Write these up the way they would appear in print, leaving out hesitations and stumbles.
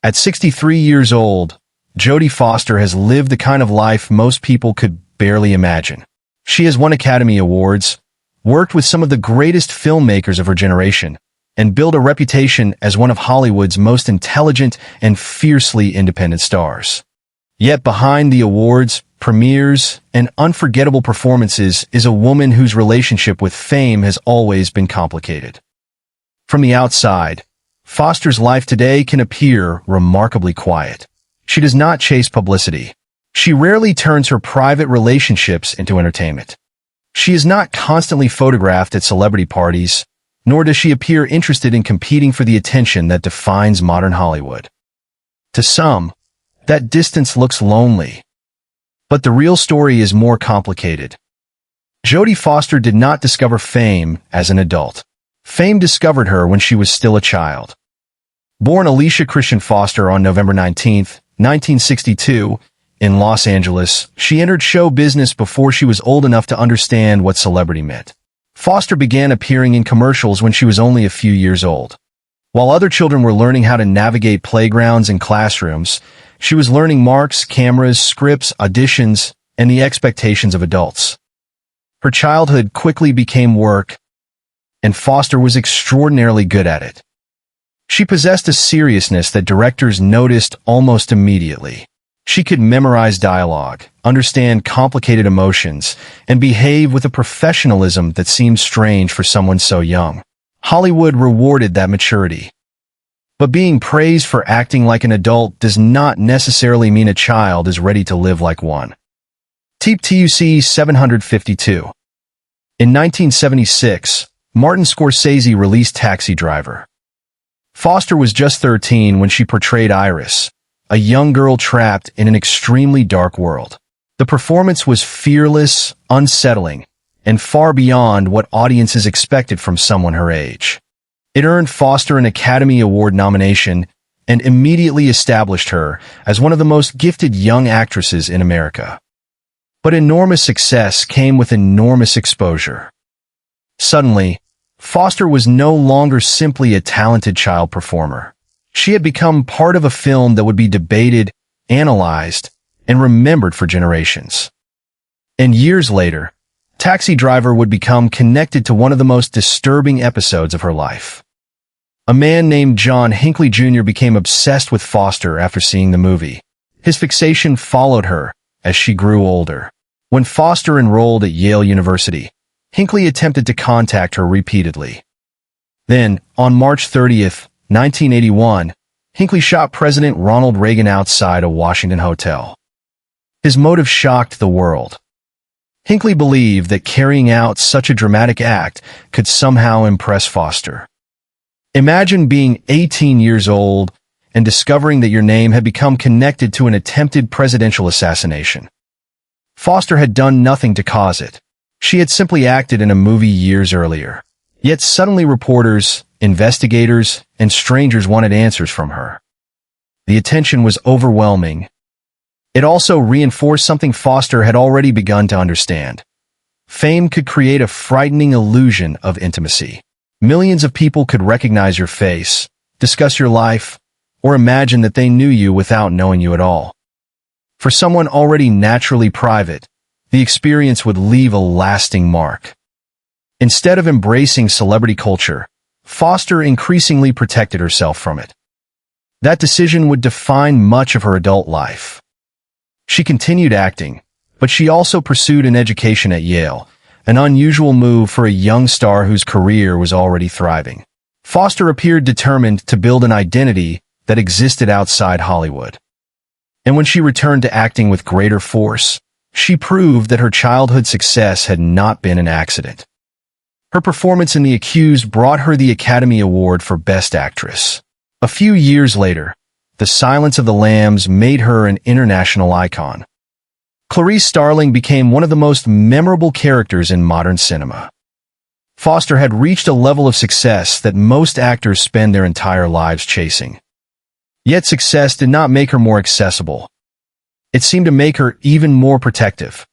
At 63 years old, Jodie Foster has lived the kind of life most people could barely imagine. She has won Academy Awards, worked with some of the greatest filmmakers of her generation, and built a reputation as one of Hollywood's most intelligent and fiercely independent stars. Yet behind the awards, premieres, and unforgettable performances is a woman whose relationship with fame has always been complicated. From the outside, Foster's life today can appear remarkably quiet. She does not chase publicity. She rarely turns her private relationships into entertainment. She is not constantly photographed at celebrity parties, nor does she appear interested in competing for the attention that defines modern Hollywood. To some, that distance looks lonely. But the real story is more complicated. Jodie Foster did not discover fame as an adult. Fame discovered her when she was still a child. Born Alicia Christian Foster on November 19, 1962, in Los Angeles, she entered show business before she was old enough to understand what celebrity meant. Foster began appearing in commercials when she was only a few years old. While other children were learning how to navigate playgrounds and classrooms, she was learning marks, cameras, scripts, auditions, and the expectations of adults. Her childhood quickly became work, and Foster was extraordinarily good at it. She possessed a seriousness that directors noticed almost immediately. She could memorize dialogue, understand complicated emotions, and behave with a professionalism that seemed strange for someone so young. Hollywood rewarded that maturity. But being praised for acting like an adult does not necessarily mean a child is ready to live like one. TUC 752. In 1976, Martin Scorsese released Taxi Driver. Foster was just 13 when she portrayed Iris, a young girl trapped in an extremely dark world. The performance was fearless, unsettling, and far beyond what audiences expected from someone her age. It earned Foster an Academy Award nomination and immediately established her as one of the most gifted young actresses in America. But enormous success came with enormous exposure. Suddenly, Foster was no longer simply a talented child performer. She had become part of a film that would be debated, analyzed, and remembered for generations. And years later, Taxi Driver would become connected to one of the most disturbing episodes of her life. A man named John Hinckley Jr. became obsessed with Foster after seeing the movie. His fixation followed her as she grew older. When Foster enrolled at Yale University, Hinckley attempted to contact her repeatedly. Then, on March 30th, 1981, Hinckley shot President Ronald Reagan outside a Washington hotel. His motive shocked the world. Hinckley believed that carrying out such a dramatic act could somehow impress Foster. Imagine being 18 years old and discovering that your name had become connected to an attempted presidential assassination. Foster had done nothing to cause it. She had simply acted in a movie years earlier. Yet suddenly reporters, investigators, and strangers wanted answers from her. The attention was overwhelming. It also reinforced something Foster had already begun to understand. Fame could create a frightening illusion of intimacy. Millions of people could recognize your face, discuss your life, or imagine that they knew you without knowing you at all. For someone already naturally private, the experience would leave a lasting mark. Instead of embracing celebrity culture, Foster increasingly protected herself from it. That decision would define much of her adult life. She continued acting, but she also pursued an education at Yale, an unusual move for a young star whose career was already thriving. Foster appeared determined to build an identity that existed outside Hollywood. And when she returned to acting with greater force, she proved that her childhood success had not been an accident. Her performance in The Accused brought her the Academy Award for Best Actress. A few years later, The Silence of the Lambs made her an international icon. Clarice Starling became one of the most memorable characters in modern cinema. Foster had reached a level of success that most actors spend their entire lives chasing. Yet success did not make her more accessible. It seemed to make her even more protective.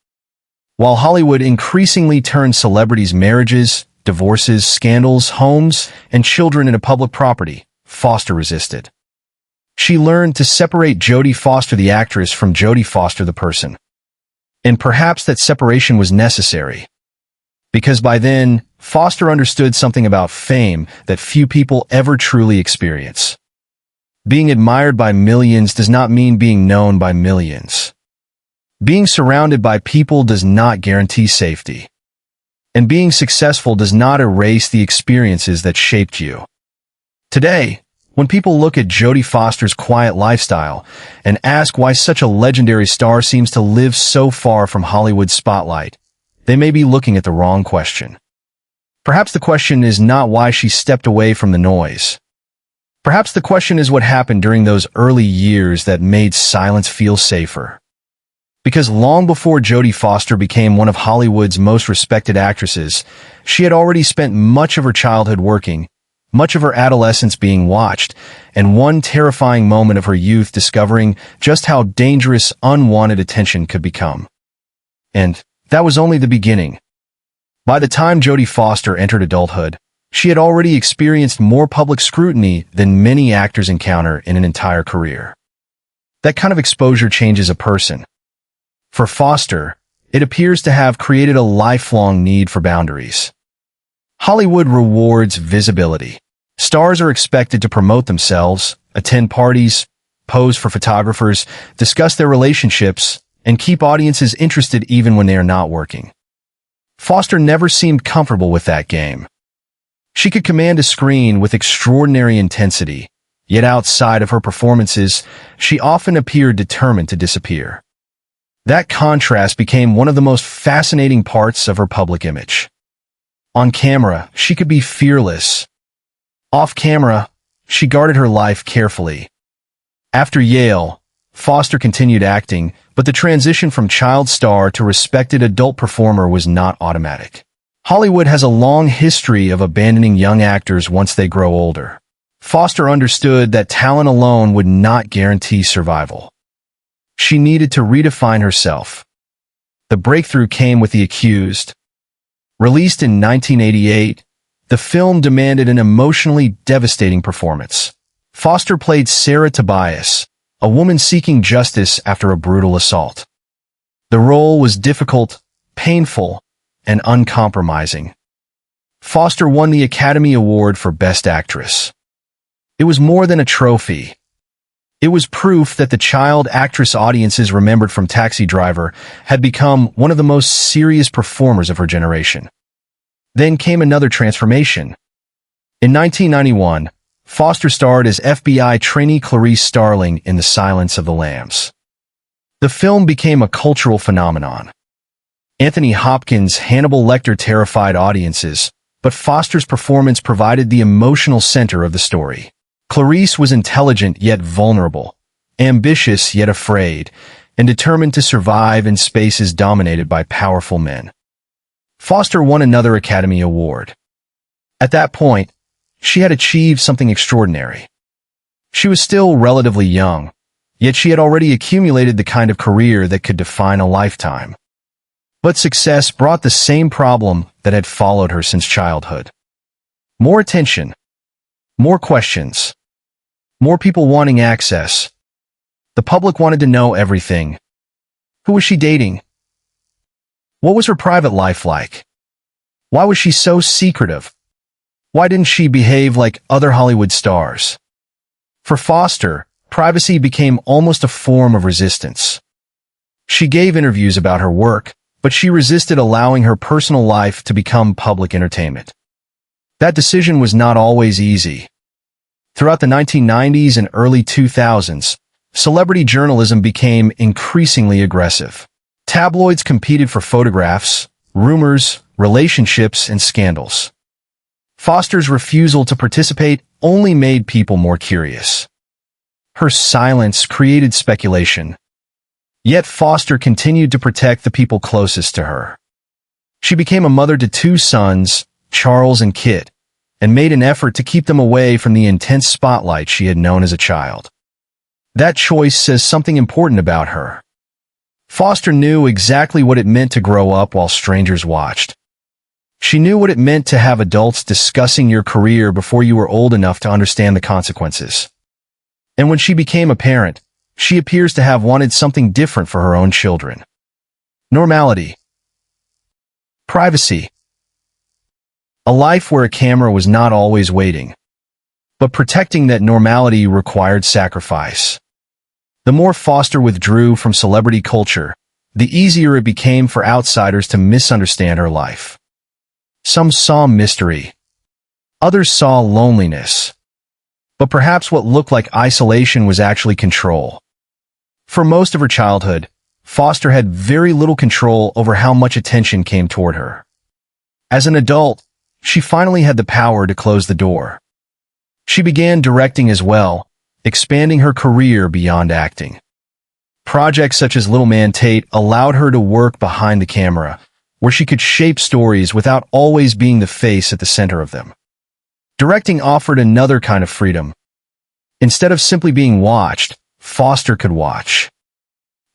While Hollywood increasingly turned celebrities' marriages, divorces, scandals, homes, and children into public property, Foster resisted. She learned to separate Jodie Foster the actress from Jodie Foster the person. And perhaps that separation was necessary. Because by then, Foster understood something about fame that few people ever truly experience. Being admired by millions does not mean being known by millions. Being surrounded by people does not guarantee safety. And being successful does not erase the experiences that shaped you. Today, when people look at Jodie Foster's quiet lifestyle and ask why such a legendary star seems to live so far from Hollywood's spotlight, they may be looking at the wrong question. Perhaps the question is not why she stepped away from the noise. Perhaps the question is what happened during those early years that made silence feel safer. Because long before Jodie Foster became one of Hollywood's most respected actresses, she had already spent much of her childhood working, much of her adolescence being watched, and one terrifying moment of her youth discovering just how dangerous unwanted attention could become. And that was only the beginning. By the time Jodie Foster entered adulthood, she had already experienced more public scrutiny than many actors encounter in an entire career. That kind of exposure changes a person. For Foster, it appears to have created a lifelong need for boundaries. Hollywood rewards visibility. Stars are expected to promote themselves, attend parties, pose for photographers, discuss their relationships, and keep audiences interested even when they are not working. Foster never seemed comfortable with that game. She could command a screen with extraordinary intensity, yet outside of her performances, she often appeared determined to disappear. That contrast became one of the most fascinating parts of her public image. On camera, she could be fearless. Off camera, she guarded her life carefully. After Yale, Foster continued acting, but the transition from child star to respected adult performer was not automatic. Hollywood has a long history of abandoning young actors once they grow older. Foster understood that talent alone would not guarantee survival. She needed to redefine herself. The breakthrough came with The Accused. Released in 1988, the film demanded an emotionally devastating performance. Foster played Sarah Tobias, a woman seeking justice after a brutal assault. The role was difficult, painful, and uncompromising. Foster won the Academy Award for Best Actress. It was more than a trophy. It was proof that the child actress audiences remembered from Taxi Driver had become one of the most serious performers of her generation. Then came another transformation. In 1991, Foster starred as FBI trainee Clarice Starling in The Silence of the Lambs. The film became a cultural phenomenon. Anthony Hopkins' Hannibal Lecter terrified audiences, but Foster's performance provided the emotional center of the story. Clarice was intelligent yet vulnerable, ambitious yet afraid, and determined to survive in spaces dominated by powerful men. Foster won another Academy Award. At that point, she had achieved something extraordinary. She was still relatively young, yet she had already accumulated the kind of career that could define a lifetime. But success brought the same problem that had followed her since childhood. More attention. More questions. More people wanting access. The public wanted to know everything. Who was she dating? What was her private life like? Why was she so secretive? Why didn't she behave like other Hollywood stars? For Foster, privacy became almost a form of resistance. She gave interviews about her work, but she resisted allowing her personal life to become public entertainment. That decision was not always easy. Throughout the 1990s and early 2000s, celebrity journalism became increasingly aggressive. Tabloids competed for photographs, rumors, relationships, and scandals. Foster's refusal to participate only made people more curious. Her silence created speculation. Yet Foster continued to protect the people closest to her. She became a mother to two sons, Charles and Kit, and made an effort to keep them away from the intense spotlight she had known as a child. That choice says something important about her. Foster knew exactly what it meant to grow up while strangers watched. She knew what it meant to have adults discussing your career before you were old enough to understand the consequences. And when she became a parent, she appears to have wanted something different for her own children. Normality. Privacy. A life where a camera was not always waiting. But protecting that normality required sacrifice. The more Foster withdrew from celebrity culture, the easier it became for outsiders to misunderstand her life. Some saw mystery. Others saw loneliness. But perhaps what looked like isolation was actually control. For most of her childhood, Foster had very little control over how much attention came toward her. As an adult, she finally had the power to close the door. She began directing as well, expanding her career beyond acting. Projects such as Little Man Tate allowed her to work behind the camera, where she could shape stories without always being the face at the center of them. Directing offered another kind of freedom. Instead of simply being watched, Foster could watch.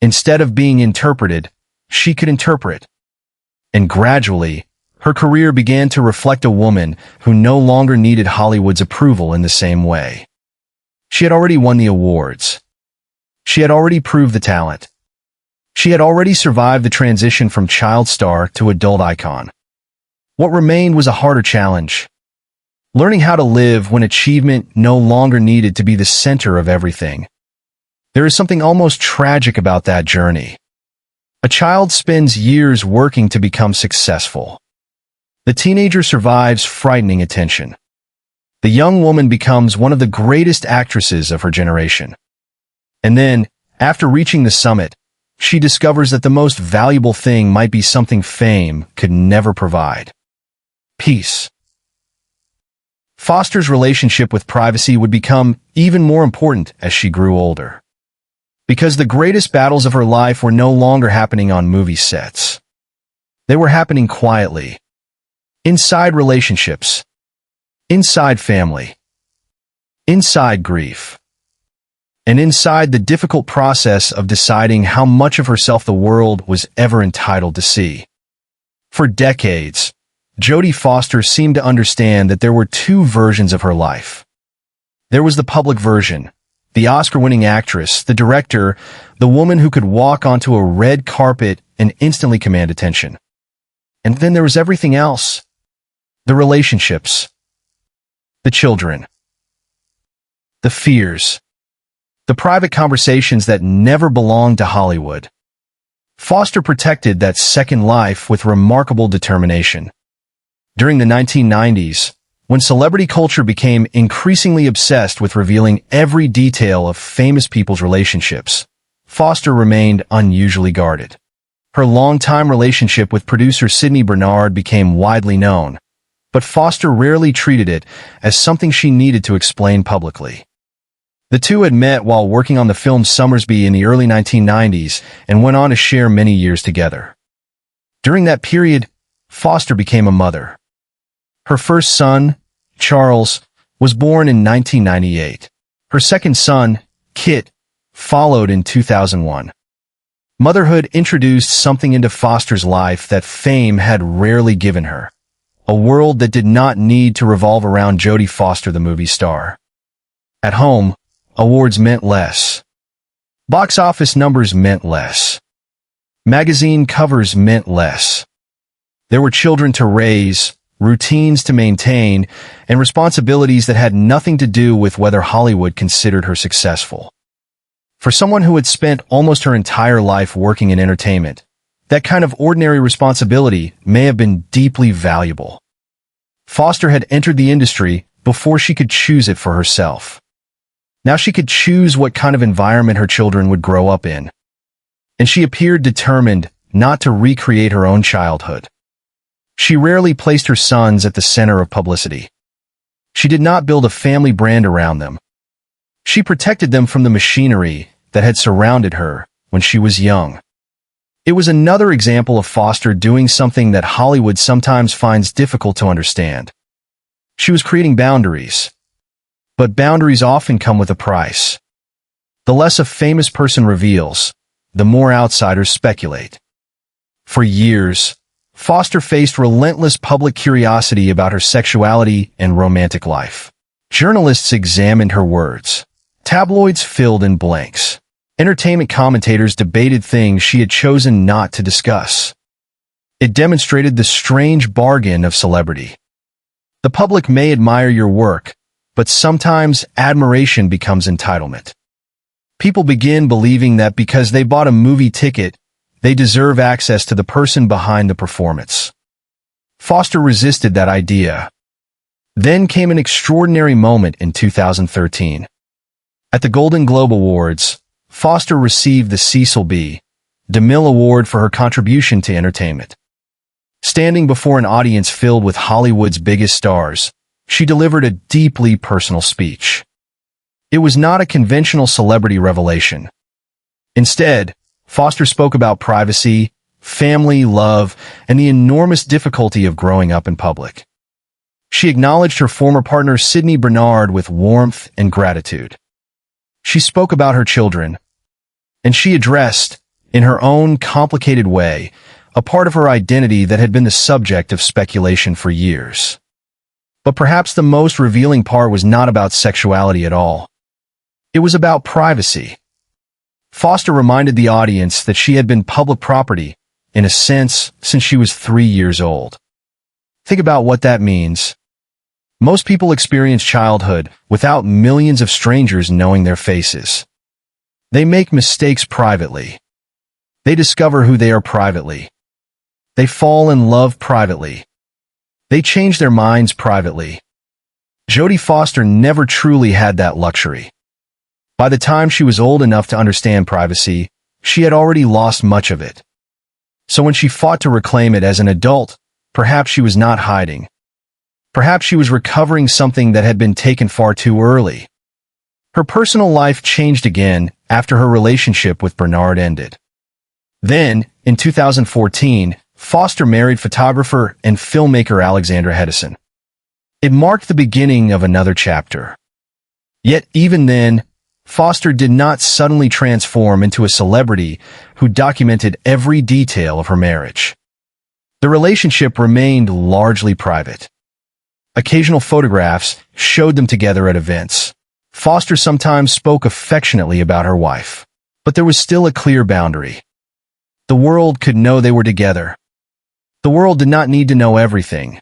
Instead of being interpreted, she could interpret. And gradually, her career began to reflect a woman who no longer needed Hollywood's approval in the same way. She had already won the awards. She had already proved the talent. She had already survived the transition from child star to adult icon. What remained was a harder challenge. Learning how to live when achievement no longer needed to be the center of everything. There is something almost tragic about that journey. A child spends years working to become successful. The teenager survives frightening attention. The young woman becomes one of the greatest actresses of her generation. And then, after reaching the summit, she discovers that the most valuable thing might be something fame could never provide. Peace. Foster's relationship with privacy would become even more important as she grew older. Because the greatest battles of her life were no longer happening on movie sets. They were happening quietly. Inside relationships. Inside family. Inside grief. And inside the difficult process of deciding how much of herself the world was ever entitled to see. For decades, Jodie Foster seemed to understand that there were two versions of her life. There was the public version, the Oscar-winning actress, the director, the woman who could walk onto a red carpet and instantly command attention. And then there was everything else. The relationships. The children. The fears. The private conversations that never belonged to Hollywood. Foster protected that second life with remarkable determination. During the 1990s, when celebrity culture became increasingly obsessed with revealing every detail of famous people's relationships, Foster remained unusually guarded. Her long-time relationship with producer Sidney Bernard became widely known, but Foster rarely treated it as something she needed to explain publicly. The two had met while working on the film Summersby in the early 1990s and went on to share many years together. During that period, Foster became a mother. Her first son, Charles, was born in 1998. Her second son, Kit, followed in 2001. Motherhood introduced something into Foster's life that fame had rarely given her. A world that did not need to revolve around Jodie Foster, the movie star. At home, awards meant less. Box office numbers meant less. Magazine covers meant less. There were children to raise, routines to maintain, and responsibilities that had nothing to do with whether Hollywood considered her successful. For someone who had spent almost her entire life working in entertainment, that kind of ordinary responsibility may have been deeply valuable. Foster had entered the industry before she could choose it for herself. Now she could choose what kind of environment her children would grow up in. And she appeared determined not to recreate her own childhood. She rarely placed her sons at the center of publicity. She did not build a family brand around them. She protected them from the machinery that had surrounded her when she was young. It was another example of Foster doing something that Hollywood sometimes finds difficult to understand. She was creating boundaries. But boundaries often come with a price. The less a famous person reveals, the more outsiders speculate. For years, Foster faced relentless public curiosity about her sexuality and romantic life. Journalists examined her words, Tabloids filled in blanks. Entertainment commentators debated things she had chosen not to discuss. It demonstrated the strange bargain of celebrity. The public may admire your work, but sometimes admiration becomes entitlement. People begin believing that because they bought a movie ticket, they deserve access to the person behind the performance. Foster resisted that idea. Then came an extraordinary moment in 2013. At the Golden Globe Awards, Foster received the Cecil B. DeMille Award for her contribution to entertainment. Standing before an audience filled with Hollywood's biggest stars, she delivered a deeply personal speech. It was not a conventional celebrity revelation. Instead, Foster spoke about privacy, family, love, and the enormous difficulty of growing up in public. She acknowledged her former partner Sidney Bernard with warmth and gratitude. She spoke about her children, and she addressed, in her own complicated way, a part of her identity that had been the subject of speculation for years. But perhaps the most revealing part was not about sexuality at all. It was about privacy. Foster reminded the audience that she had been public property, in a sense, since she was 3 years old. Think about what that means. Most people experience childhood without millions of strangers knowing their faces. They make mistakes privately. They discover who they are privately. They fall in love privately. They change their minds privately. Jodie Foster never truly had that luxury. By the time she was old enough to understand privacy, she had already lost much of it. So when she fought to reclaim it as an adult, perhaps she was not hiding. Perhaps she was recovering something that had been taken far too early. Her personal life changed again after her relationship with Bernard ended. Then, in 2014, Foster married photographer and filmmaker Alexandra Hedison. It marked the beginning of another chapter. Yet even then, Foster did not suddenly transform into a celebrity who documented every detail of her marriage. The relationship remained largely private. Occasional photographs showed them together at events. Foster sometimes spoke affectionately about her wife, but there was still a clear boundary. The world could know they were together. The world did not need to know everything.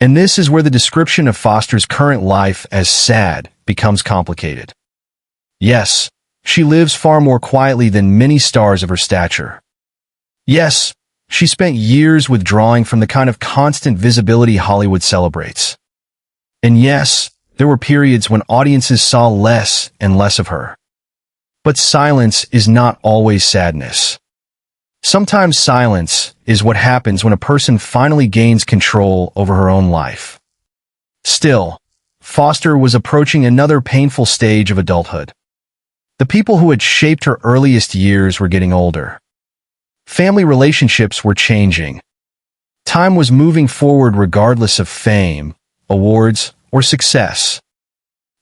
And this is where the description of Foster's current life as sad becomes complicated. Yes, she lives far more quietly than many stars of her stature. Yes, she spent years withdrawing from the kind of constant visibility Hollywood celebrates. And yes, there were periods when audiences saw less and less of her. But silence is not always sadness. Sometimes silence is what happens when a person finally gains control over her own life. Still, Foster was approaching another painful stage of adulthood. The people who had shaped her earliest years were getting older. Family relationships were changing. Time was moving forward regardless of fame, awards, or success.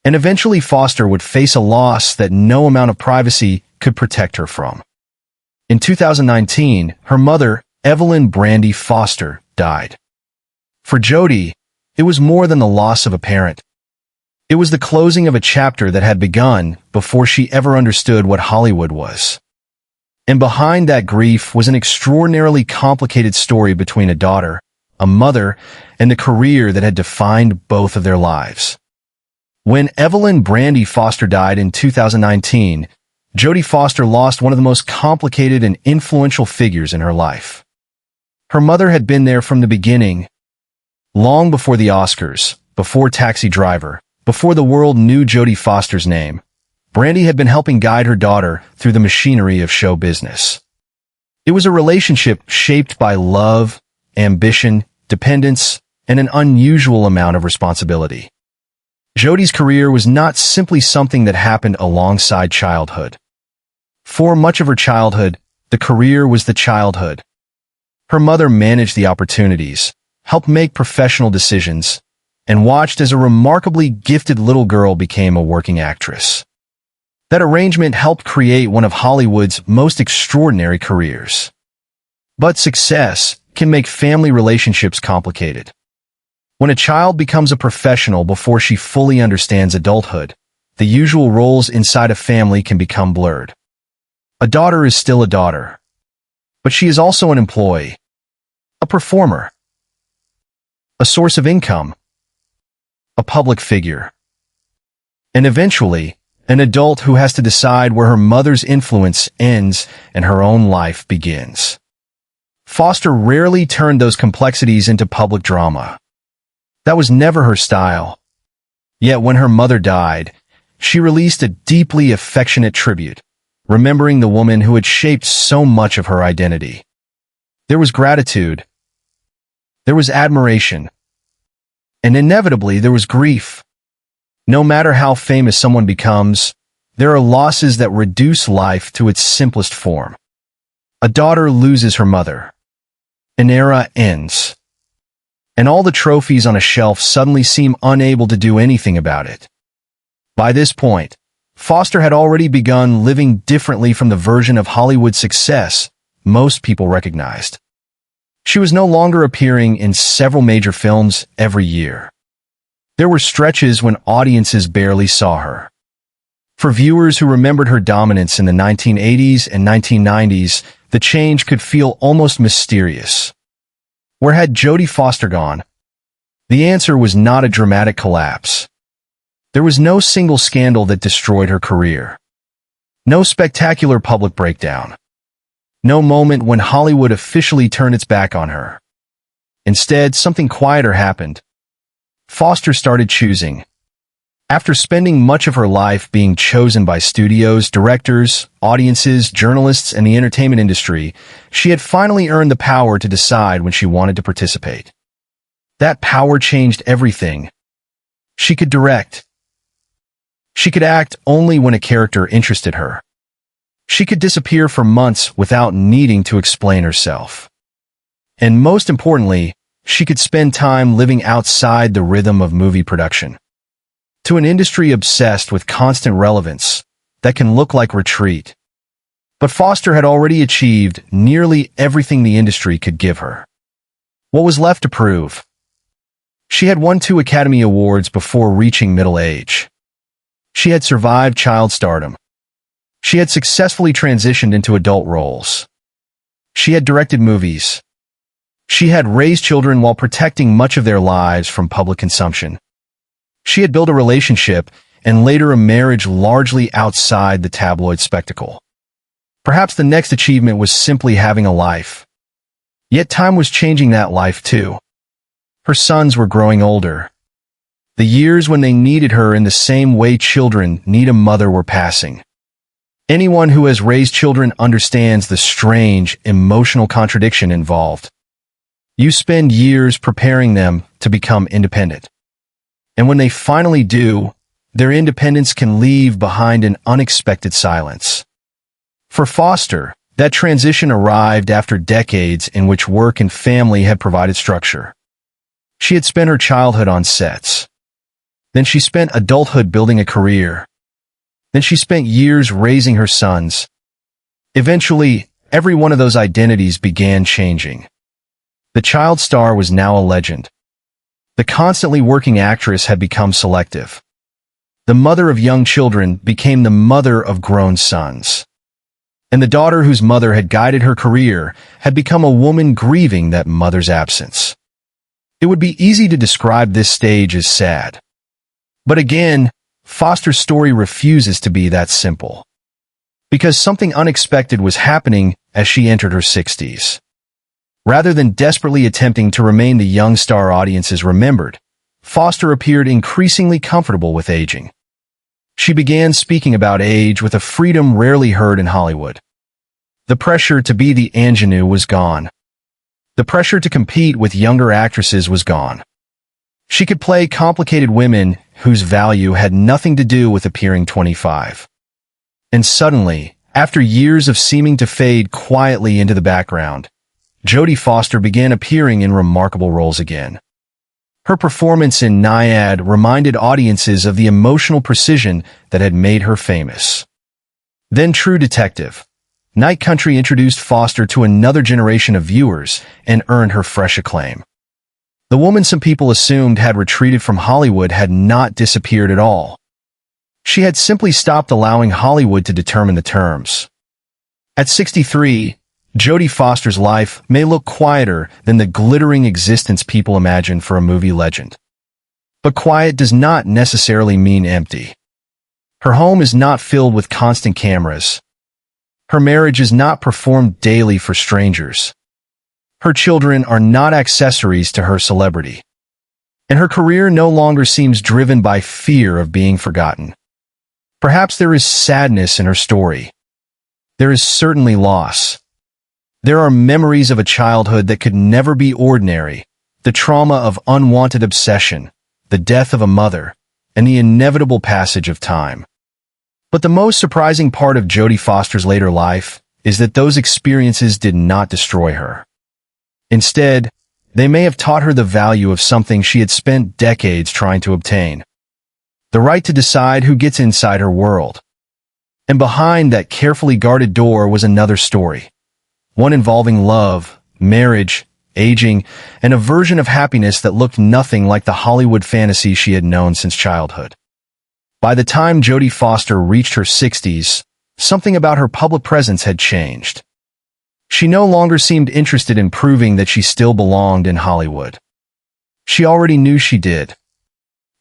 And eventually Foster would face a loss that no amount of privacy could protect her from. In 2019, her mother, Evelyn Brandy Foster, died. For Jodie, it was more than the loss of a parent. It was the closing of a chapter that had begun before she ever understood what Hollywood was. And behind that grief was an extraordinarily complicated story between a daughter, a mother, and the career that had defined both of their lives. When Evelyn Brandy Foster died in 2019, Jodie Foster lost one of the most complicated and influential figures in her life. Her mother had been there from the beginning, long before the Oscars, before Taxi Driver, before the world knew Jodie Foster's name. Brandy had been helping guide her daughter through the machinery of show business. It was a relationship shaped by love, ambition, dependence, and an unusual amount of responsibility. Jodie's career was not simply something that happened alongside childhood. For much of her childhood, the career was the childhood. Her mother managed the opportunities, helped make professional decisions, and watched as a remarkably gifted little girl became a working actress. That arrangement helped create one of Hollywood's most extraordinary careers. But success can make family relationships complicated. When a child becomes a professional before she fully understands adulthood, the usual roles inside a family can become blurred. A daughter is still a daughter, but she is also an employee, a performer, a source of income, a public figure, and eventually, an adult who has to decide where her mother's influence ends and her own life begins. Foster rarely turned those complexities into public drama. That was never her style. Yet when her mother died, she released a deeply affectionate tribute, remembering the woman who had shaped so much of her identity. There was gratitude, there was admiration, and inevitably there was grief. No matter how famous someone becomes, there are losses that reduce life to its simplest form. A daughter loses her mother. An era ends. And all the trophies on a shelf suddenly seem unable to do anything about it. By this point, Foster had already begun living differently from the version of Hollywood success most people recognized. She was no longer appearing in several major films every year. There were stretches when audiences barely saw her. For viewers who remembered her dominance in the 1980s and 1990s, the change could feel almost mysterious. Where had Jodie Foster gone? The answer was not a dramatic collapse. There was no single scandal that destroyed her career. No spectacular public breakdown. No moment when Hollywood officially turned its back on her. Instead, something quieter happened. Foster started choosing. After spending much of her life being chosen by studios, directors, audiences, journalists, and the entertainment industry, she had finally earned the power to decide when she wanted to participate. That power changed everything. She could direct. She could act only when a character interested her. She could disappear for months without needing to explain herself. And most importantly, she could spend time living outside the rhythm of movie production. To an industry obsessed with constant relevance, that can look like retreat. But Foster had already achieved nearly everything the industry could give her. What was left to prove? She had won 2 Academy Awards before reaching middle age. She had survived child stardom. She had successfully transitioned into adult roles. She had directed movies. She had raised children while protecting much of their lives from public consumption. She had built a relationship and later a marriage largely outside the tabloid spectacle. Perhaps the next achievement was simply having a life. Yet time was changing that life too. Her sons were growing older. The years when they needed her in the same way children need a mother were passing. Anyone who has raised children understands the strange, emotional contradiction involved. You spend years preparing them to become independent. And when they finally do, their independence can leave behind an unexpected silence. For Foster, that transition arrived after decades in which work and family had provided structure. She had spent her childhood on sets. Then she spent adulthood building a career. Then she spent years raising her sons. Eventually, every one of those identities began changing. The child star was now a legend. The constantly working actress had become selective. The mother of young children became the mother of grown sons. And the daughter whose mother had guided her career had become a woman grieving that mother's absence. It would be easy to describe this stage as sad. But again, Foster's story refuses to be that simple. Because something unexpected was happening as she entered her 60s. Rather than desperately attempting to remain the young star audiences remembered, Foster appeared increasingly comfortable with aging. She began speaking about age with a freedom rarely heard in Hollywood. The pressure to be the ingenue was gone. The pressure to compete with younger actresses was gone. She could play complicated women whose value had nothing to do with appearing 25. And suddenly, after years of seeming to fade quietly into the background, Jodie Foster began appearing in remarkable roles again. Her performance in Naiad reminded audiences of the emotional precision that had made her famous. Then True Detective, Night Country introduced Foster to another generation of viewers and earned her fresh acclaim. The woman some people assumed had retreated from Hollywood had not disappeared at all. She had simply stopped allowing Hollywood to determine the terms. At 63, Jodie Foster's life may look quieter than the glittering existence people imagine for a movie legend. But quiet does not necessarily mean empty. Her home is not filled with constant cameras. Her marriage is not performed daily for strangers. Her children are not accessories to her celebrity. And her career no longer seems driven by fear of being forgotten. Perhaps there is sadness in her story. There is certainly loss. There are memories of a childhood that could never be ordinary, the trauma of unwanted obsession, the death of a mother, and the inevitable passage of time. But the most surprising part of Jodie Foster's later life is that those experiences did not destroy her. Instead, they may have taught her the value of something she had spent decades trying to obtain: the right to decide who gets inside her world. And behind that carefully guarded door was another story, one involving love, marriage, aging, and a version of happiness that looked nothing like the Hollywood fantasy she had known since childhood. By the time Jodie Foster reached her 60s, something about her public presence had changed. She no longer seemed interested in proving that she still belonged in Hollywood. She already knew she did.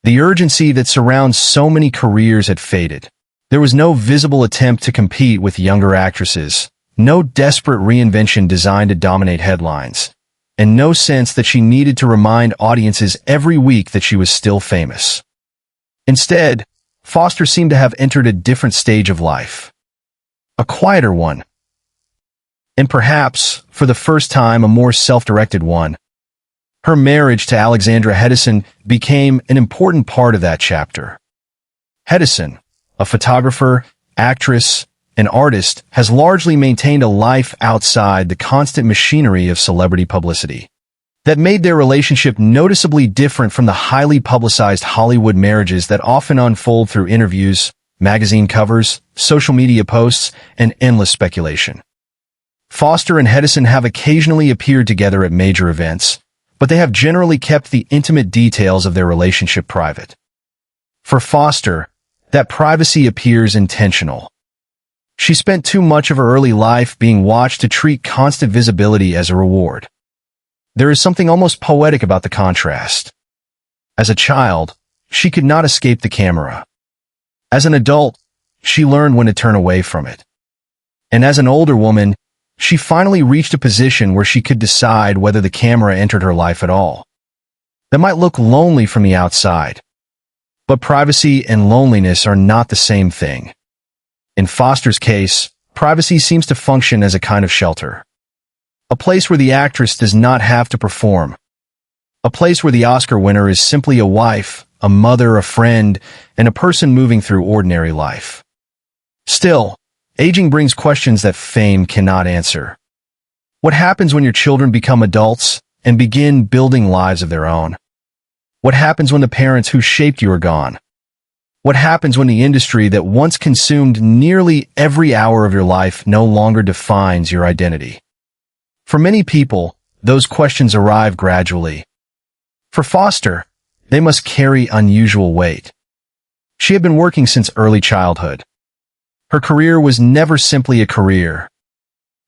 The urgency that surrounds so many careers had faded. There was no visible attempt to compete with younger actresses, no desperate reinvention designed to dominate headlines, and no sense that she needed to remind audiences every week that she was still famous. Instead, Foster seemed to have entered a different stage of life. A quieter one. And perhaps, for the first time, a more self-directed one. Her marriage to Alexandra Hedison became an important part of that chapter. Hedison, a photographer, actress, and artist, has largely maintained a life outside the constant machinery of celebrity publicity. That made their relationship noticeably different from the highly publicized Hollywood marriages that often unfold through interviews, magazine covers, social media posts, and endless speculation. Foster and Hedison have occasionally appeared together at major events, but they have generally kept the intimate details of their relationship private. For Foster, that privacy appears intentional. She spent too much of her early life being watched to treat constant visibility as a reward. There is something almost poetic about the contrast. As a child, she could not escape the camera. As an adult, she learned when to turn away from it. And as an older woman, she finally reached a position where she could decide whether the camera entered her life at all. That might look lonely from the outside. But privacy and loneliness are not the same thing. In Foster's case, privacy seems to function as a kind of shelter. A place where the actress does not have to perform. A place where the Oscar winner is simply a wife, a mother, a friend, and a person moving through ordinary life. Still, aging brings questions that fame cannot answer. What happens when your children become adults and begin building lives of their own? What happens when the parents who shaped you are gone? What happens when the industry that once consumed nearly every hour of your life no longer defines your identity? For many people, those questions arrive gradually. For Foster, they must carry unusual weight. She had been working since early childhood. Her career was never simply a career.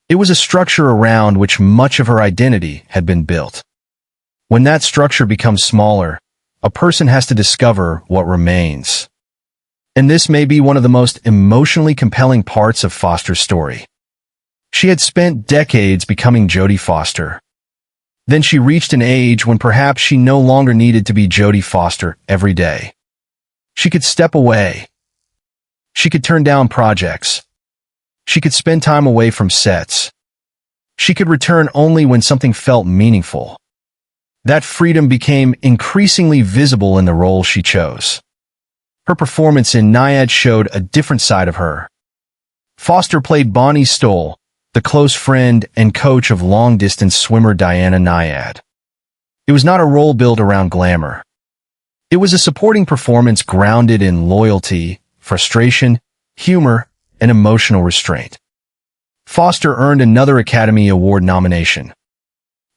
It was a structure around which much of her identity had been built. When that structure becomes smaller, a person has to discover what remains. And this may be one of the most emotionally compelling parts of Foster's story. She had spent decades becoming Jodie Foster. Then she reached an age when perhaps she no longer needed to be Jodie Foster every day. She could step away. She could turn down projects. She could spend time away from sets. She could return only when something felt meaningful. That freedom became increasingly visible in the role she chose. Her performance in Nyad showed a different side of her. Foster played Bonnie Stoll, the close friend and coach of long-distance swimmer Diana Nyad. It was not a role built around glamour. It was a supporting performance grounded in loyalty, frustration, humor, and emotional restraint. Foster earned another Academy Award nomination.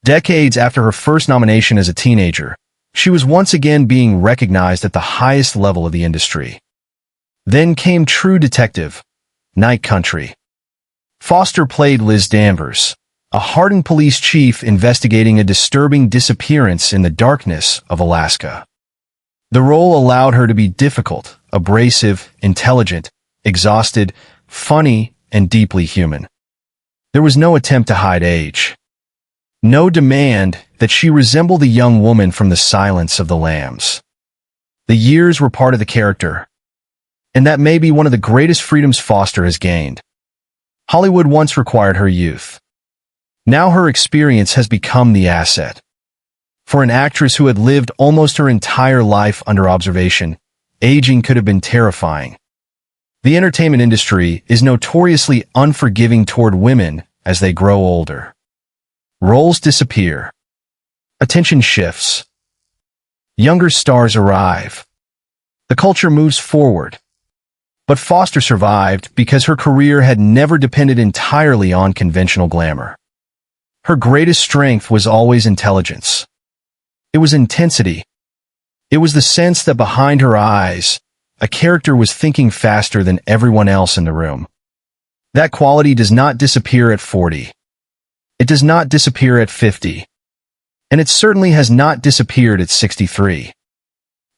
Decades after her first nomination as a teenager, she was once again being recognized at the highest level of the industry. Then came True Detective, Night Country. Foster played Liz Danvers, a hardened police chief investigating a disturbing disappearance in the darkness of Alaska. The role allowed her to be difficult, abrasive, intelligent, exhausted, funny, and deeply human. There was no attempt to hide age. No demand that she resemble the young woman from The Silence of the Lambs. The years were part of the character, and that may be one of the greatest freedoms Foster has gained. Hollywood once required her youth. Now her experience has become the asset. For an actress who had lived almost her entire life under observation, aging could have been terrifying. The entertainment industry is notoriously unforgiving toward women as they grow older. Roles disappear. Attention shifts. Younger stars arrive. The culture moves forward. But Foster survived because her career had never depended entirely on conventional glamour. Her greatest strength was always intelligence. It was intensity. It was the sense that behind her eyes, a character was thinking faster than everyone else in the room. That quality does not disappear at 40. It does not disappear at 50. And it certainly has not disappeared at 63.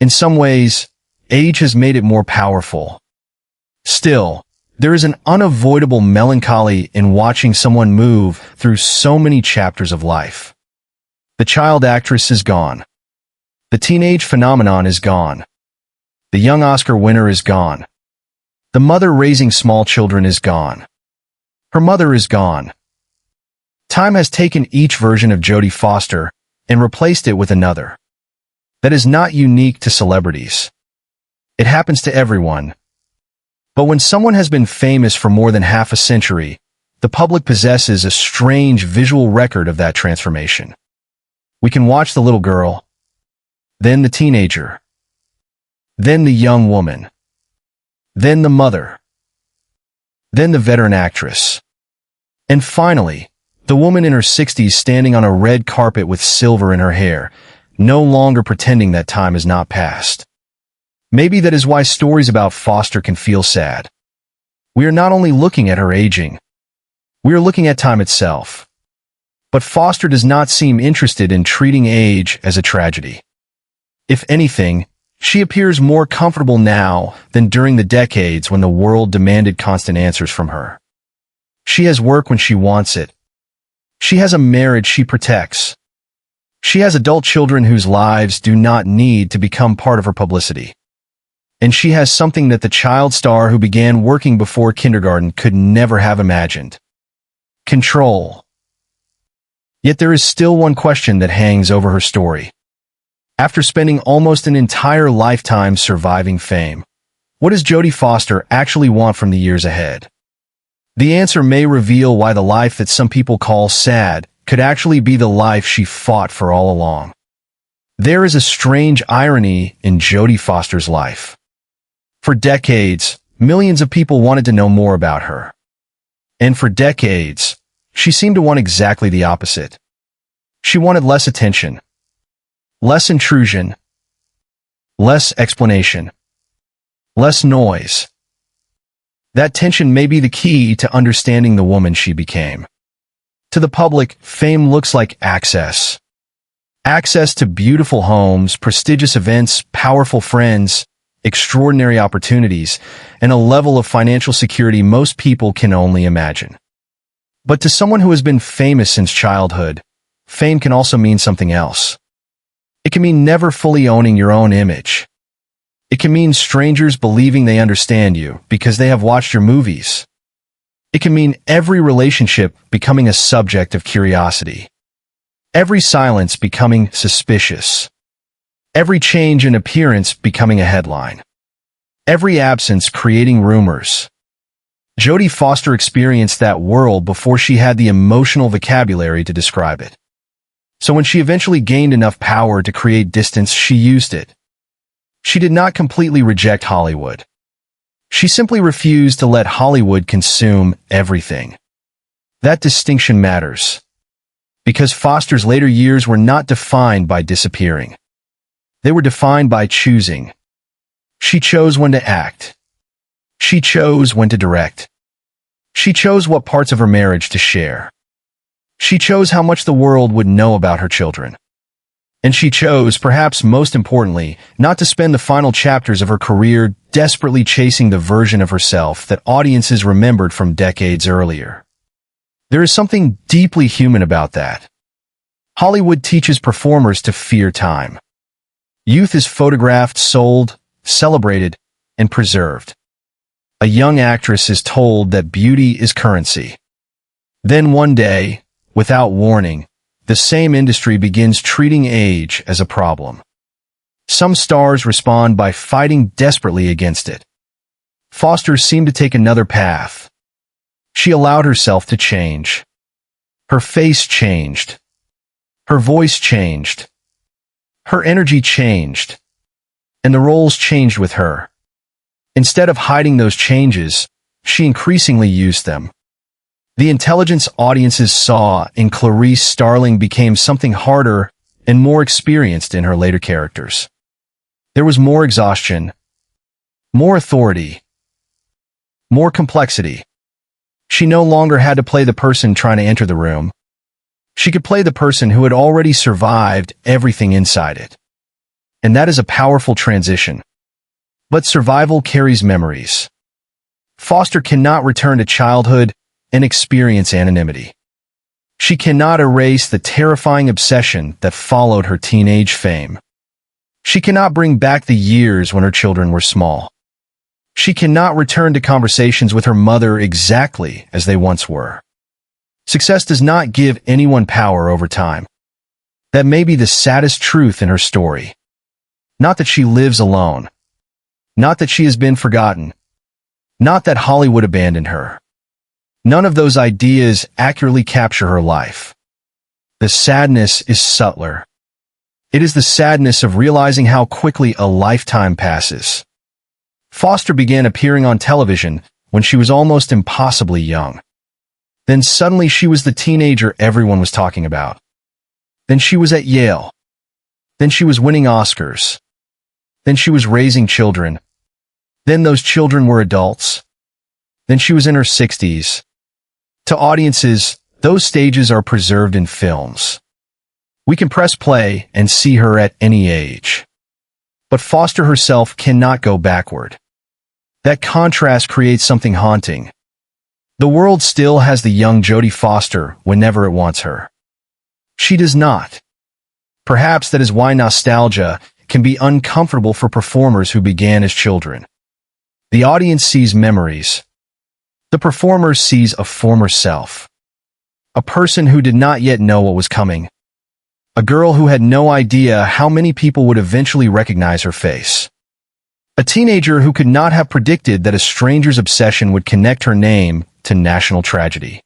In some ways, age has made it more powerful. Still, there is an unavoidable melancholy in watching someone move through so many chapters of life. The child actress is gone. The teenage phenomenon is gone. The young Oscar winner is gone. The mother raising small children is gone. Her mother is gone. Time has taken each version of Jodie Foster and replaced it with another. That is not unique to celebrities. It happens to everyone. But when someone has been famous for more than half a century, the public possesses a strange visual record of that transformation. We can watch the little girl, then the teenager, then the young woman, then the mother, then the veteran actress, and finally, the woman in her 60s standing on a red carpet with silver in her hair, no longer pretending that time has not passed. Maybe that is why stories about Foster can feel sad. We are not only looking at her aging, we are looking at time itself. But Foster does not seem interested in treating age as a tragedy. If anything, she appears more comfortable now than during the decades when the world demanded constant answers from her. She has work when she wants it. She has a marriage she protects. She has adult children whose lives do not need to become part of her publicity. And she has something that the child star who began working before kindergarten could never have imagined. Control. Yet there is still one question that hangs over her story. After spending almost an entire lifetime surviving fame, what does Jodie Foster actually want from the years ahead? The answer may reveal why the life that some people call sad could actually be the life she fought for all along. There is a strange irony in Jodie Foster's life. For decades, millions of people wanted to know more about her. And for decades, she seemed to want exactly the opposite. She wanted less attention, less intrusion, less explanation, less noise. That tension may be the key to understanding the woman she became. To the public, fame looks like access. Access to beautiful homes, prestigious events, powerful friends, extraordinary opportunities, and a level of financial security most people can only imagine. But to someone who has been famous since childhood, fame can also mean something else. It can mean never fully owning your own image. It can mean strangers believing they understand you because they have watched your movies. It can mean every relationship becoming a subject of curiosity. Every silence becoming suspicious. Every change in appearance becoming a headline. Every absence creating rumors. Jodie Foster experienced that world before she had the emotional vocabulary to describe it. So when she eventually gained enough power to create distance, she used it. She did not completely reject Hollywood. She simply refused to let Hollywood consume everything. That distinction matters. Because Foster's later years were not defined by disappearing. They were defined by choosing. She chose when to act. She chose when to direct. She chose what parts of her marriage to share. She chose how much the world would know about her children. And she chose, perhaps most importantly, not to spend the final chapters of her career desperately chasing the version of herself that audiences remembered from decades earlier. There is something deeply human about that. Hollywood teaches performers to fear time. Youth is photographed, sold, celebrated, and preserved. A young actress is told that beauty is currency. Then one day, without warning, the same industry begins treating age as a problem. Some stars respond by fighting desperately against it. Foster seemed to take another path. She allowed herself to change. Her face changed. Her voice changed. Her energy changed. And the roles changed with her. Instead of hiding those changes, she increasingly used them. The intelligence audiences saw in Clarice Starling became something harder and more experienced in her later characters. There was more exhaustion, more authority, more complexity. She no longer had to play the person trying to enter the room. She could play the person who had already survived everything inside it. And that is a powerful transition. But survival carries memories. Foster cannot return to childhood and experience anonymity. She cannot erase the terrifying obsession that followed her teenage fame. She cannot bring back the years when her children were small. She cannot return to conversations with her mother exactly as they once were. Success does not give anyone power over time. That may be the saddest truth in her story. Not that she lives alone. Not that she has been forgotten. Not that Hollywood abandoned her. None of those ideas accurately capture her life. The sadness is subtler. It is the sadness of realizing how quickly a lifetime passes. Foster began appearing on television when she was almost impossibly young. Then suddenly she was the teenager everyone was talking about. Then she was at Yale. Then she was winning Oscars. Then she was raising children. Then those children were adults. Then she was in her 60s. To audiences, those stages are preserved in films. We can press play and see her at any age. But Foster herself cannot go backward. That contrast creates something haunting. The world still has the young Jodie Foster whenever it wants her. She does not. Perhaps that is why nostalgia can be uncomfortable for performers who began as children. The audience sees memories. The performer sees a former self. A person who did not yet know what was coming. A girl who had no idea how many people would eventually recognize her face. A teenager who could not have predicted that a stranger's obsession would connect her name to national tragedy.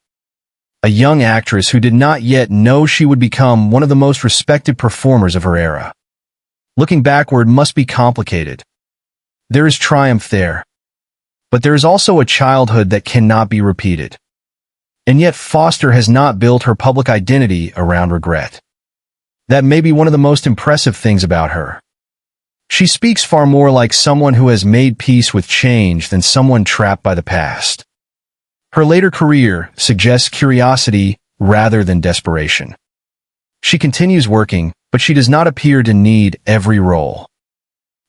A young actress who did not yet know she would become one of the most respected performers of her era. Looking backward must be complicated. There is triumph there. But there is also a childhood that cannot be repeated. And yet Foster has not built her public identity around regret. That may be one of the most impressive things about her. She speaks far more like someone who has made peace with change than someone trapped by the past. Her later career suggests curiosity rather than desperation. She continues working, but she does not appear to need every role.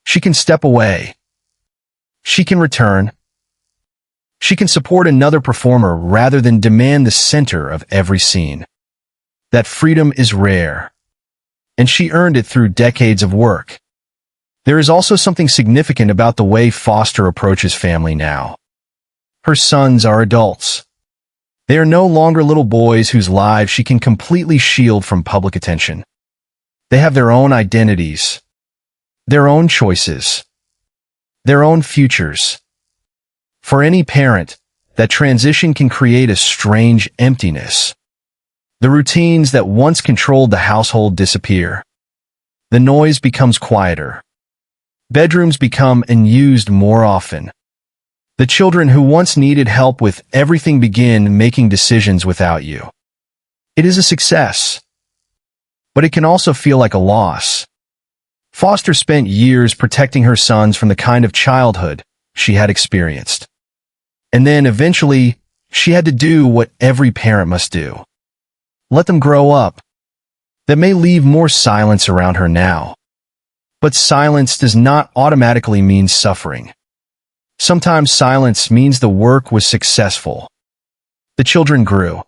She can step away. She can return. She can support another performer rather than demand the center of every scene. That freedom is rare. And she earned it through decades of work. There is also something significant about the way Foster approaches family now. Her sons are adults. They are no longer little boys whose lives she can completely shield from public attention. They have their own identities, their own choices, their own futures. For any parent, that transition can create a strange emptiness. The routines that once controlled the household disappear. The noise becomes quieter. Bedrooms become unused more often. The children who once needed help with everything begin making decisions without you. It is a success, but it can also feel like a loss. Foster spent years protecting her sons from the kind of childhood she had experienced. And then, eventually, she had to do what every parent must do. Let them grow up. That may leave more silence around her now. But silence does not automatically mean suffering. Sometimes silence means the work was successful. The children grew.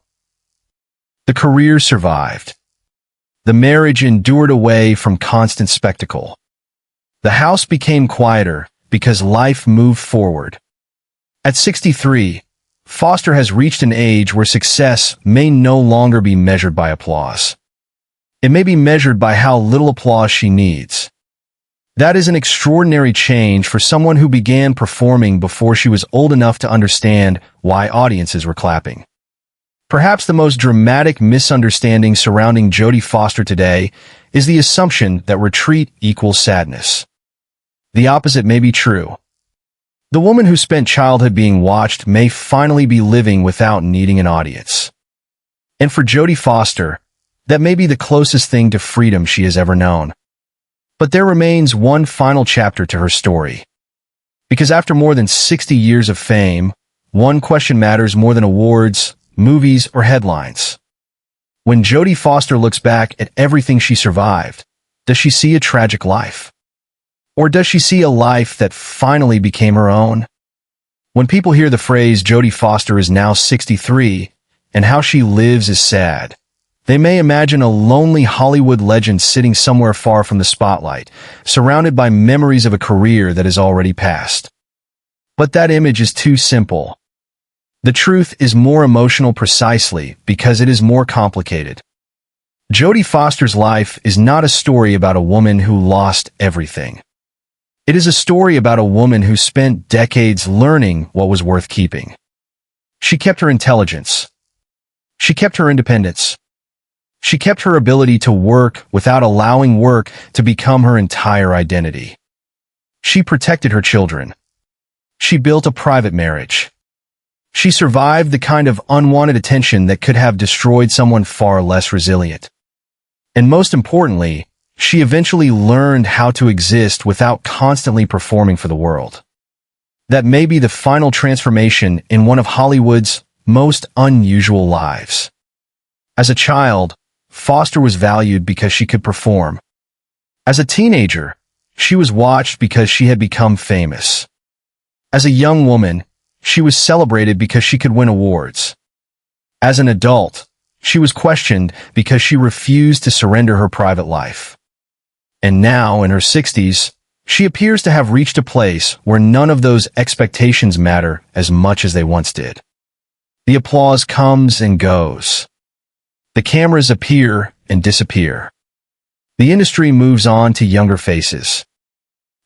The career survived. The marriage endured away from constant spectacle. The house became quieter because life moved forward. At 63, Foster has reached an age where success may no longer be measured by applause. It may be measured by how little applause she needs. That is an extraordinary change for someone who began performing before she was old enough to understand why audiences were clapping. Perhaps the most dramatic misunderstanding surrounding Jodie Foster today is the assumption that retreat equals sadness. The opposite may be true. The woman who spent childhood being watched may finally be living without needing an audience. And for Jodie Foster, that may be the closest thing to freedom she has ever known. But there remains one final chapter to her story. Because after more than 60 years of fame, one question matters more than awards, movies, or headlines. When Jodie Foster looks back at everything she survived, does she see a tragic life? Or does she see a life that finally became her own? When people hear the phrase Jodie Foster is now 63 and how she lives is sad, they may imagine a lonely Hollywood legend sitting somewhere far from the spotlight, surrounded by memories of a career that has already passed. But that image is too simple. The truth is more emotional precisely because it is more complicated. Jodie Foster's life is not a story about a woman who lost everything. It is a story about a woman who spent decades learning what was worth keeping. She kept her intelligence. She kept her independence. She kept her ability to work without allowing work to become her entire identity. She protected her children. She built a private marriage. She survived the kind of unwanted attention that could have destroyed someone far less resilient. And most importantly, she eventually learned how to exist without constantly performing for the world. That may be the final transformation in one of Hollywood's most unusual lives. As a child, Foster was valued because she could perform. As a teenager, she was watched because she had become famous. As a young woman, she was celebrated because she could win awards. As an adult, she was questioned because she refused to surrender her private life. And now, in her 60s, she appears to have reached a place where none of those expectations matter as much as they once did. The applause comes and goes. The cameras appear and disappear. The industry moves on to younger faces.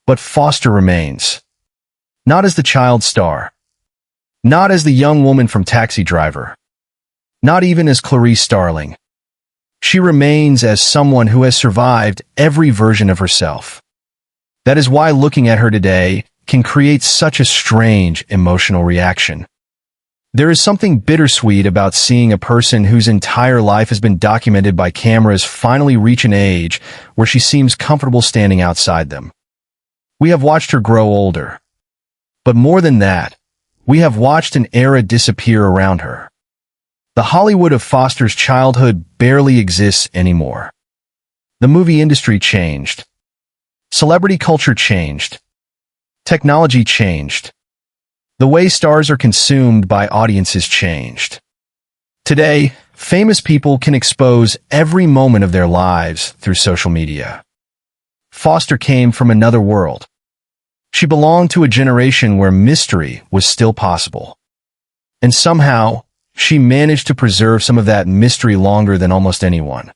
But Foster remains. Not as the child star. Not as the young woman from Taxi Driver. Not even as Clarice Starling. She remains as someone who has survived every version of herself. That is why looking at her today can create such a strange emotional reaction. There is something bittersweet about seeing a person whose entire life has been documented by cameras finally reach an age where she seems comfortable standing outside them. We have watched her grow older. But more than that, we have watched an era disappear around her. The Hollywood of Foster's childhood barely exists anymore. The movie industry changed. Celebrity culture changed. Technology changed. The way stars are consumed by audiences changed. Today, famous people can expose every moment of their lives through social media. Foster came from another world. She belonged to a generation where mystery was still possible. And somehow, she managed to preserve some of that mystery longer than almost anyone.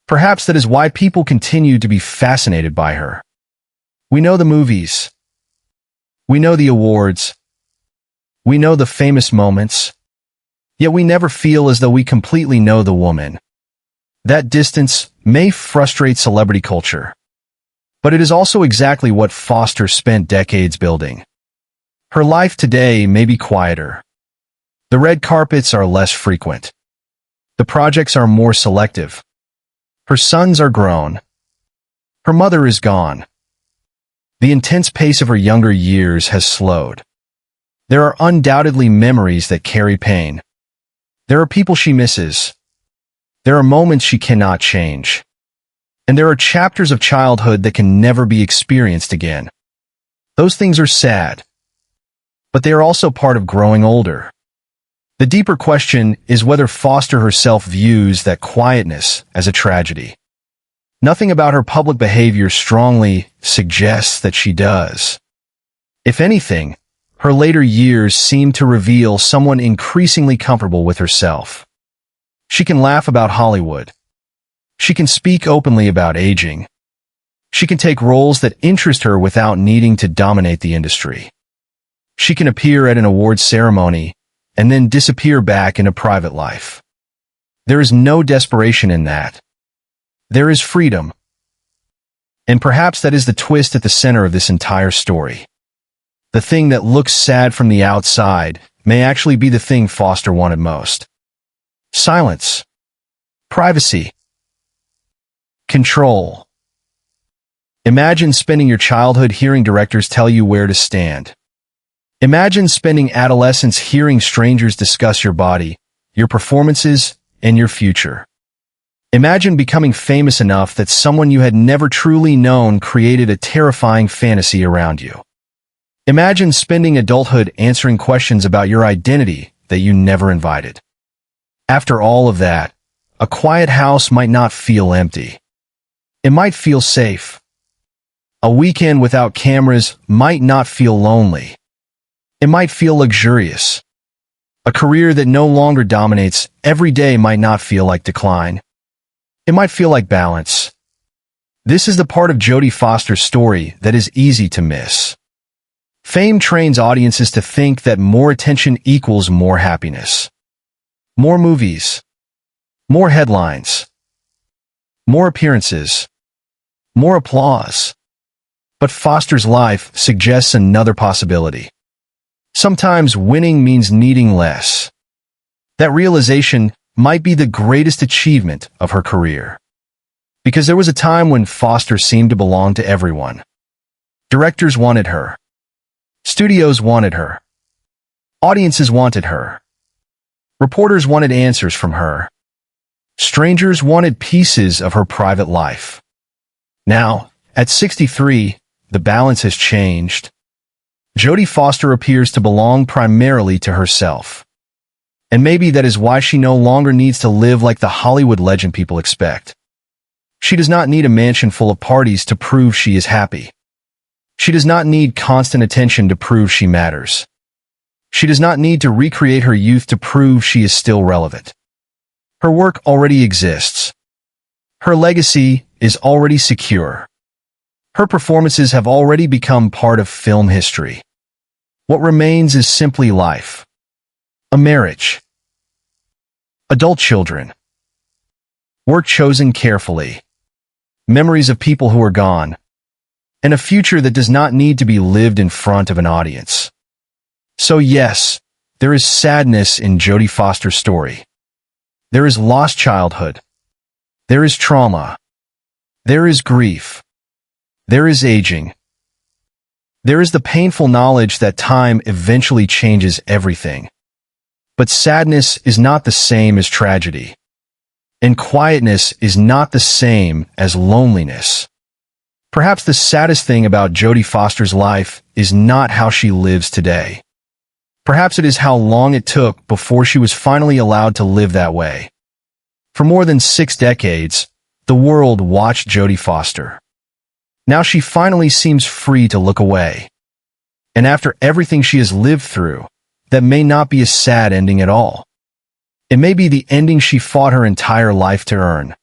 Perhaps that is why people continue to be fascinated by her. We know the movies. We know the awards. We know the famous moments. Yet we never feel as though we completely know the woman. That distance may frustrate celebrity culture. But it is also exactly what Foster spent decades building. Her life today may be quieter. The red carpets are less frequent. The projects are more selective. Her sons are grown. Her mother is gone. The intense pace of her younger years has slowed. There are undoubtedly memories that carry pain. There are people she misses. There are moments she cannot change. And there are chapters of childhood that can never be experienced again. Those things are sad. But they are also part of growing older. The deeper question is whether Foster herself views that quietness as a tragedy. Nothing about her public behavior strongly suggests that she does. If anything, her later years seem to reveal someone increasingly comfortable with herself. She can laugh about Hollywood. She can speak openly about aging. She can take roles that interest her without needing to dominate the industry. She can appear at an awards ceremony and then disappear back into private life. There is no desperation in that. There is freedom. And perhaps that is the twist at the center of this entire story. The thing that looks sad from the outside may actually be the thing Foster wanted most. Silence. Privacy. Control. Imagine spending your childhood hearing directors tell you where to stand. Imagine spending adolescence hearing strangers discuss your body, your performances, and your future. Imagine becoming famous enough that someone you had never truly known created a terrifying fantasy around you. Imagine spending adulthood answering questions about your identity that you never invited. After all of that, a quiet house might not feel empty. It might feel safe. A weekend without cameras might not feel lonely. It might feel luxurious. A career that no longer dominates every day might not feel like decline. It might feel like balance. This is the part of Jodie Foster's story that is easy to miss. Fame trains audiences to think that more attention equals more happiness. More movies. More headlines. More appearances. More applause. But Foster's life suggests another possibility. Sometimes winning means needing less. That realization might be the greatest achievement of her career. Because there was a time when Foster seemed to belong to everyone. Directors wanted her. Studios wanted her. Audiences wanted her. Reporters wanted answers from her. Strangers wanted pieces of her private life. Now, at 63, the balance has changed. Jodie Foster appears to belong primarily to herself. And maybe that is why she no longer needs to live like the Hollywood legend people expect. She does not need a mansion full of parties to prove she is happy. She does not need constant attention to prove she matters. She does not need to recreate her youth to prove she is still relevant. Her work already exists. Her legacy is already secure. Her performances have already become part of film history. What remains is simply life. A marriage. Adult children. Work chosen carefully. Memories of people who are gone. And a future that does not need to be lived in front of an audience. So yes, there is sadness in Jodie Foster's story. There is lost childhood. There is trauma. There is grief. There is aging. There is the painful knowledge that time eventually changes everything. But sadness is not the same as tragedy. And quietness is not the same as loneliness. Perhaps the saddest thing about Jodie Foster's life is not how she lives today. Perhaps it is how long it took before she was finally allowed to live that way. For more than 6 decades, the world watched Jodie Foster. Now she finally seems free to look away. And after everything she has lived through, that may not be a sad ending at all. It may be the ending she fought her entire life to earn.